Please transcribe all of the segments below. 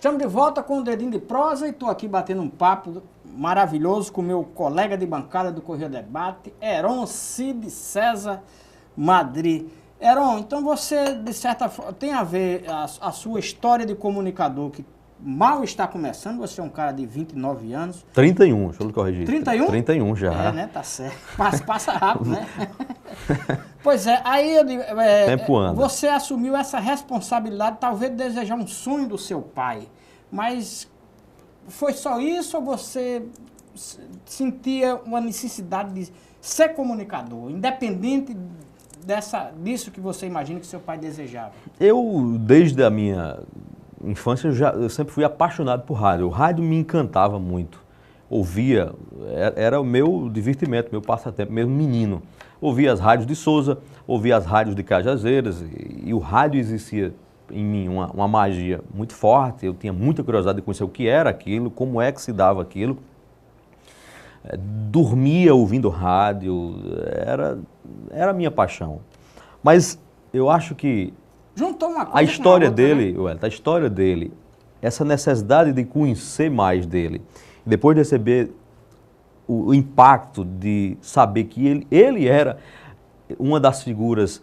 Estamos de volta com o Dedinho de Prosa e estou aqui batendo um papo maravilhoso com o meu colega de bancada do Correio Debate, Heron Cid César Madri. Heron, então você, de certa forma, tem a ver a sua história de comunicador, que mal está começando, você é um cara de 29 anos. 31, deixa eu lhe corrigir. 31? 31 já. É, né? Tá certo. Passa rápido, né? Pois é, aí eu digo, Tempo anda. Você assumiu essa responsabilidade, talvez de desejar um sonho do seu pai, mas foi só isso ou você sentia uma necessidade de ser comunicador, independente disso que você imagina que seu pai desejava? Eu, desde a minha infância, eu sempre fui apaixonado por rádio. O rádio me encantava muito. Ouvia, era o meu divertimento, meu passatempo, mesmo menino. Ouvia as rádios de Souza, ouvia as rádios de Cajazeiras, e o rádio existia em mim uma magia muito forte. Eu tinha muita curiosidade de conhecer o que era aquilo, como é que se dava aquilo. Dormia ouvindo rádio, era a minha paixão. Mas eu acho que juntou uma coisa a história com a outra, dele, né? a história dele, essa necessidade de conhecer mais dele, depois de receber o impacto de saber que ele era uma das figuras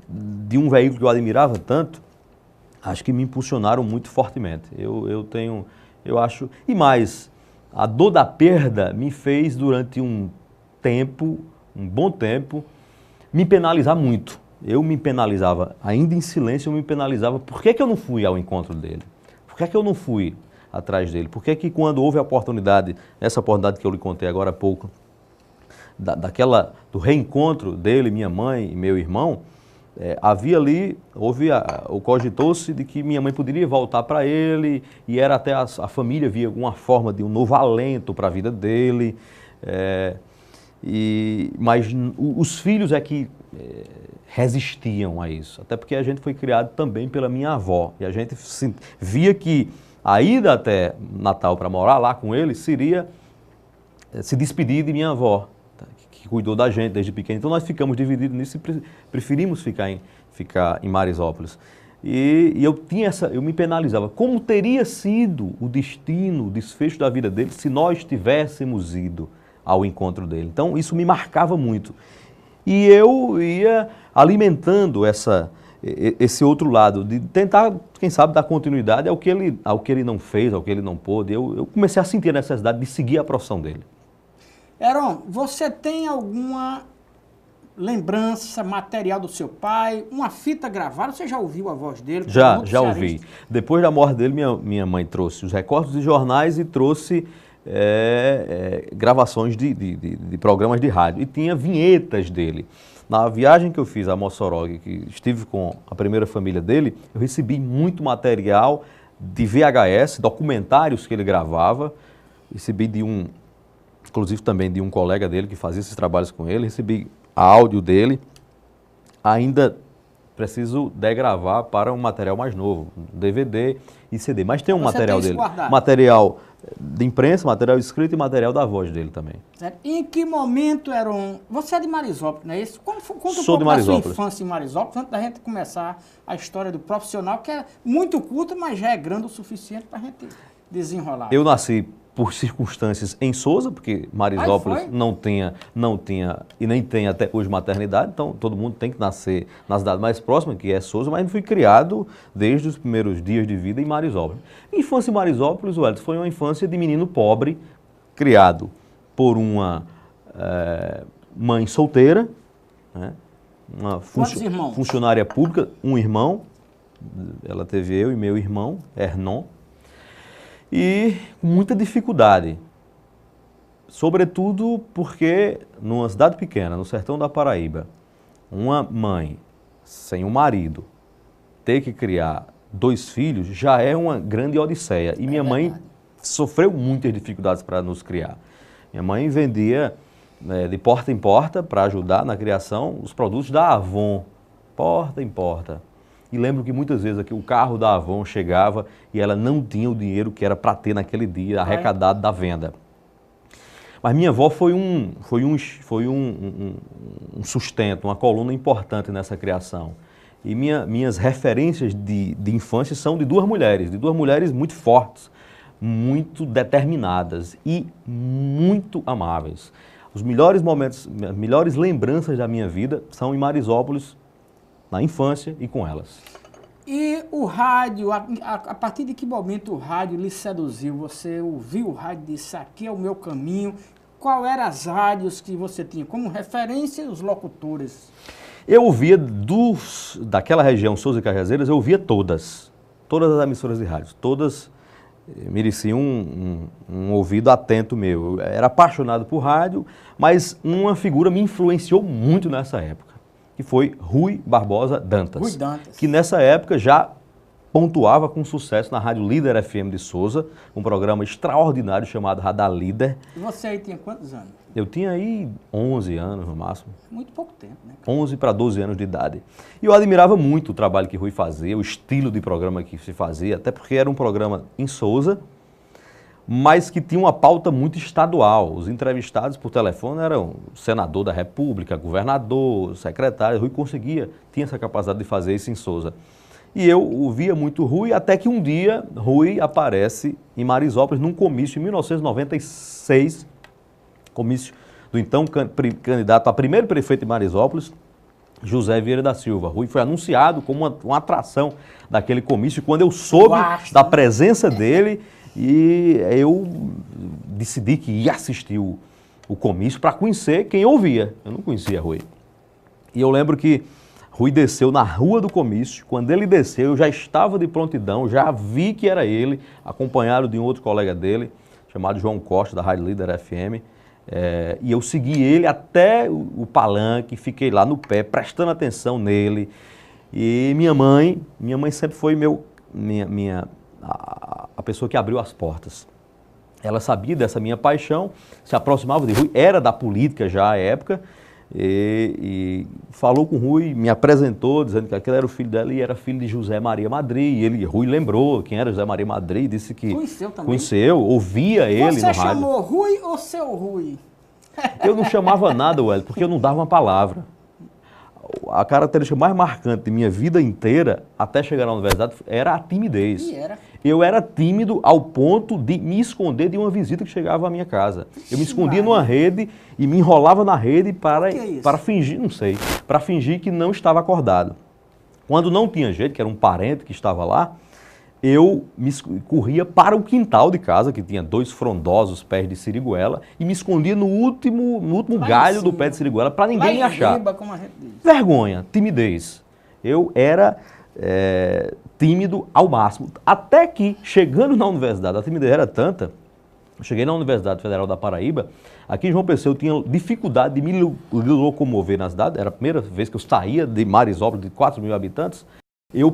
de um veículo que eu admirava tanto, acho que me impulsionaram muito fortemente. Eu acho, e mais, a dor da perda me fez durante um bom tempo, me penalizar muito. Eu me penalizava, ainda em silêncio, eu me penalizava. Por que eu não fui ao encontro dele? Por que eu não fui atrás dele? Por que quando houve a oportunidade, essa oportunidade que eu lhe contei agora há pouco, do reencontro dele, minha mãe e meu irmão, cogitou-se de que minha mãe poderia voltar para ele, e era até a família via alguma forma de um novo alento para a vida dele, mas os filhos é que resistiam a isso, até porque a gente foi criado também pela minha avó, e a gente via que a ida até Natal para morar lá com ele seria se despedir de minha avó, que cuidou da gente desde pequeno. Então nós ficamos divididos nisso e preferimos ficar em Marisópolis. E eu me penalizava. Como teria sido o destino, o desfecho da vida dele se nós tivéssemos ido ao encontro dele? Então isso me marcava muito. E eu ia alimentando esse outro lado, de tentar, quem sabe, dar continuidade ao que ele não fez, ao que ele não pôde. Eu comecei a sentir a necessidade de seguir a profissão dele. Heron, você tem alguma lembrança material do seu pai, uma fita gravada? Você já ouviu a voz dele? Já ouvi. Depois da morte dele, minha mãe trouxe os recortes de jornais e trouxe gravações de programas de rádio. E tinha vinhetas dele. Na viagem que eu fiz a Mossoró, que estive com a primeira família dele, eu recebi muito material de VHS, documentários que ele gravava. Recebi inclusive também de um colega dele que fazia esses trabalhos com ele, recebi áudio dele. Ainda preciso degravar para um material mais novo, DVD e CD. Mas tem um material dele, material de imprensa, material escrito e material da voz dele também. Certo. Em que momento, Heron, você é de Marisópolis, não é isso? Conta um pouco da sua infância em Marisópolis, antes da gente começar a história do profissional, que é muito curta, mas já é grande o suficiente para a gente desenrolar. Eu nasci por circunstâncias em Souza, porque Marisópolis não tinha e nem tem até hoje maternidade, então todo mundo tem que nascer na cidade mais próxima, que é Souza, mas eu fui criado desde os primeiros dias de vida em Marisópolis. Minha infância em Marisópolis, Wellington, foi uma infância de menino pobre, criado por uma mãe solteira, né, uma funcionária pública, um irmão, ela teve eu e meu irmão, Hernon, e com muita dificuldade, sobretudo porque numa cidade pequena, no sertão da Paraíba, uma mãe sem um marido ter que criar 2 filhos já é uma grande odisseia. E minha mãe sofreu muitas dificuldades para nos criar. Minha mãe vendia de porta em porta para ajudar na criação os produtos da Avon, porta em porta. E lembro que muitas vezes aqui o carro da Avon chegava e ela não tinha o dinheiro que era para ter naquele dia arrecadado da venda. Mas minha avó foi um sustento, uma coluna importante nessa criação. E minhas referências de infância são de duas mulheres muito fortes, muito determinadas e muito amáveis. Os melhores momentos, as melhores lembranças da minha vida são em Marisópolis, na infância e com elas. E o rádio, a partir de que momento o rádio lhe seduziu? Você ouviu o rádio e disse, aqui é o meu caminho. Qual eram as rádios que você tinha como referência e os locutores? Eu ouvia daquela região, Souza e Cajazeiras, eu ouvia todas as emissoras de rádio, todas mereciam um ouvido atento meu. Eu era apaixonado por rádio, mas uma figura me influenciou muito nessa época, que foi Rui Barbosa Dantas. Rui Dantas. Que nessa época já pontuava com sucesso na Rádio Líder FM de Souza, um programa extraordinário chamado Radar Líder. E você aí tinha quantos anos? Eu tinha aí 11 anos no máximo. Muito pouco tempo, né? 11 para 12 anos de idade. E eu admirava muito o trabalho que Rui fazia, o estilo de programa que se fazia, até porque era um programa em Souza, mas que tinha uma pauta muito estadual. Os entrevistados por telefone eram o senador da República, governador, secretário. Rui tinha essa capacidade de fazer isso em Souza. E eu ouvia muito Rui, até que um dia Rui aparece em Marisópolis num comício em 1996, comício do então candidato a primeiro prefeito de Marisópolis, José Vieira da Silva. Rui foi anunciado como uma atração daquele comício. Quando eu soube da presença dele, e eu decidi que ia assistir o comício para conhecer quem ouvia. Eu não conhecia Rui. E eu lembro que Rui desceu na rua do comício. Quando ele desceu, eu já estava de prontidão, já vi que era ele, acompanhado de um outro colega dele, chamado João Costa, da Rádio Líder FM. E eu segui ele até o palanque, fiquei lá no pé, prestando atenção nele. E minha mãe sempre foi a pessoa que abriu as portas. Ela sabia dessa minha paixão, se aproximava de Rui, era da política já à época, e falou com Rui, me apresentou, dizendo que aquele era o filho dela e era filho de José Maria Madri. Rui lembrou quem era José Maria Madri, disse que conheceu também. Conheceu, ouvia ele no rádio. Você chamou Rui ou seu Rui? Eu não chamava nada, Wellington, porque eu não dava uma palavra. A característica mais marcante de minha vida inteira, até chegar na universidade, era a timidez. E era? Eu era tímido ao ponto de me esconder de uma visita que chegava à minha casa. Eu me escondia numa rede e me enrolava na rede para fingir, não sei, para fingir que não estava acordado. Quando não tinha jeito, que era um parente que estava lá, eu corria para o quintal de casa, que tinha 2 frondosos pés de siriguela, e me escondia no último galho do pé de siriguela para ninguém me achar. Como a gente diz. Vergonha, timidez. Eu era tímido ao máximo. Até que, chegando na universidade, a timidez era tanta, eu cheguei na Universidade Federal da Paraíba, aqui em João Pessoa eu tinha dificuldade de me locomover na cidade, era a primeira vez que eu saía de Marisópolis, de 4.000 habitantes, eu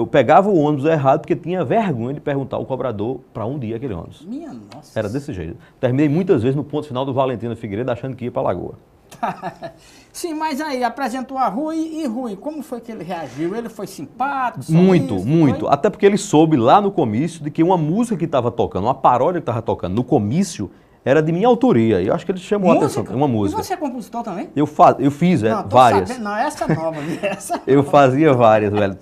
pegava o ônibus errado porque tinha vergonha de perguntar ao cobrador para onde ia aquele ônibus. Minha nossa. Era desse jeito. Terminei muitas vezes no ponto final do Valentina Figueiredo achando que ia para a Lagoa. Sim, mas aí apresentou a Rui e Rui, como foi que ele reagiu? Ele foi simpático? Muito. Até porque ele soube lá no comício de que uma música que estava tocando, uma paródia que estava tocando no comício, era de minha autoria. E eu acho que ele chamou a atenção. Uma música. E você é compositor também? Eu fiz várias. Sabendo, não, essa é nova. Eu fazia várias, velho.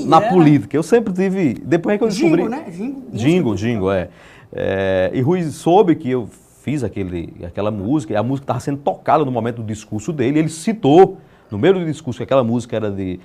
Na política. Eu sempre tive. Depois que eu descobri. Jingo, né? Jingo, e Rui soube que eu fiz aquela música, e a música estava sendo tocada no momento do discurso dele. Ele citou, no meio do discurso, que aquela música era de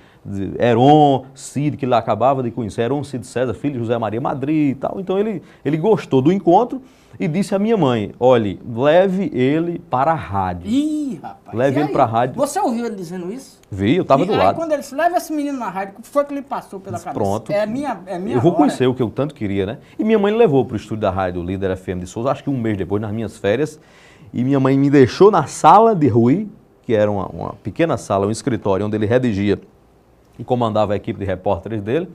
Heron Cid, que ele acabava de conhecer, Heron Cid César, filho de José Maria Madri e tal. Então ele gostou do encontro e disse à minha mãe, olhe, leve ele para a rádio. Ih, rapaz. Leve ele para a rádio. Você ouviu ele dizendo isso? Vi, eu estava do lado. Aí quando ele disse, leva esse menino na rádio, o que foi que ele passou pela cabeça? Pronto. É minha eu vou conhecer o que eu tanto queria, né? E minha mãe levou para o estúdio da rádio Líder FM de Souza, acho que um mês depois, nas minhas férias, e minha mãe me deixou na sala de Rui, que era uma pequena sala, um escritório, onde ele redigia e comandava a equipe de repórteres dele.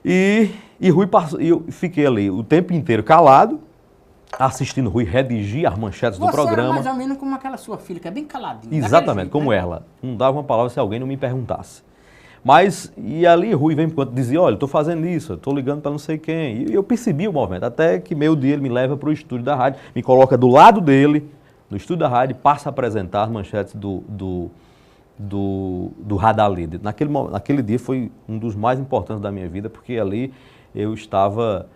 E Rui passou, e eu fiquei ali o tempo inteiro calado, assistindo Rui redigir as manchetes do programa. Você era mais ou menos como aquela sua filha, que é bem caladinha. Exatamente, como ela. Não dava uma palavra se alguém não me perguntasse. Mas, e ali Rui vem enquanto dizia, olha, estou fazendo isso, estou ligando para não sei quem. E eu percebi o movimento, até que meio dia ele me leva para o estúdio da rádio, me coloca do lado dele, no estúdio da rádio, passa a apresentar as manchetes do do Radalid. Naquele dia foi um dos mais importantes da minha vida, porque ali eu estava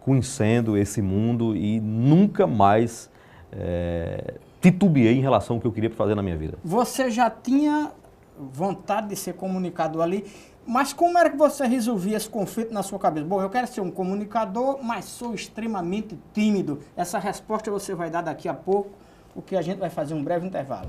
conhecendo esse mundo e nunca mais titubeei em relação ao que eu queria fazer na minha vida. Você já tinha vontade de ser comunicador ali, mas como era que você resolvia esse conflito na sua cabeça? Bom, eu quero ser um comunicador, mas sou extremamente tímido. Essa resposta você vai dar daqui a pouco, porque a gente vai fazer um breve intervalo.